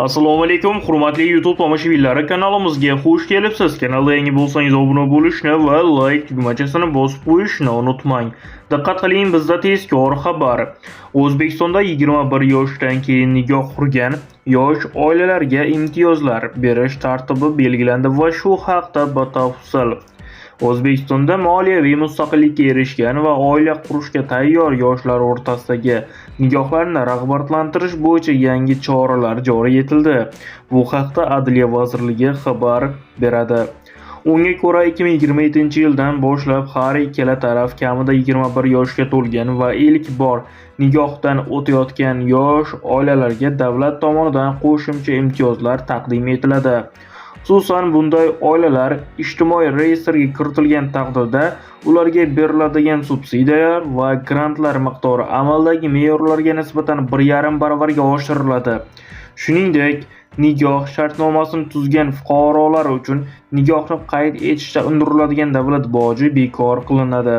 Assalomu alaykum, hurmatli YouTube tomoshabinlari, kanalimizga xush kelibsiz. Kanalda yangi bo'lsangiz obuna bo'lishni va like tugmachasini bosib qo'yishni unutmang. Diqqat qiling, bizda tezkor xabar. O'zbekistonda 21 yoshdan keyin nikoh qurgan yosh oilalarga imtiyozlar berish tartibi belgilandi va shu haqda batafsil. O'zbekistonda moliyaviy mustaqillikka erishgan va oila qurishga tayyor yoshlar o'rtasidagi nikohlarni rag'batlantirish bo'yicha yangi choralar joriy etildi. Bu haqda Adliya vazirligi xabar beradi. Unga ko'ra 2027-yildan boshlab har ikkala taraf kamida 21 yoshga to'lgan va ilk bor nikohdan o'tayotgan yosh oilalarga davlat tomonidan qo'shimcha imtiyozlar taqdim etiladi. Xususan, bunday oilalar ijtimoiy reyestrga kiritilgan taqdirda ularga beriladigan subsidiyalar va grantlar miqdori amaldagi me'yorlarga nisbatan 1,5 baravarga oshiriladi. Shuningdek, nikoh shartnomasini tuzgan fuqarolar uchun nikohni qayd etishda undiriladigan davlat boji bekor qilinadi.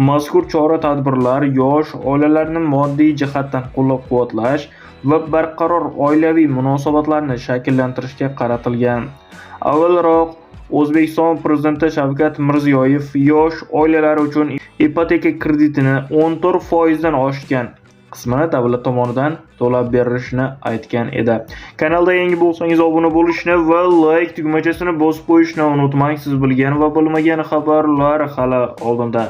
Mazkur chora-tadbirlar yosh oilalarni moddiy jihatdan qo'llab-quvvatlash va barqaror oilaviy munosabatlarni shakllantirishga qaratilgan. Avvalroq O'zbekiston Prezidenti Shavkat Mirziyoyev yosh oilalar uchun ipoteka kreditini 14% dan oshgan qismini davlat tomonidan to'lab berilishini aytgan edi. Kanalda yangi bo'lsangiz obuna bo'lishni va like tugmachasini bosib qo'yishni unutmang. Siz bilgan va bilmagan xabarlar hali oldinda.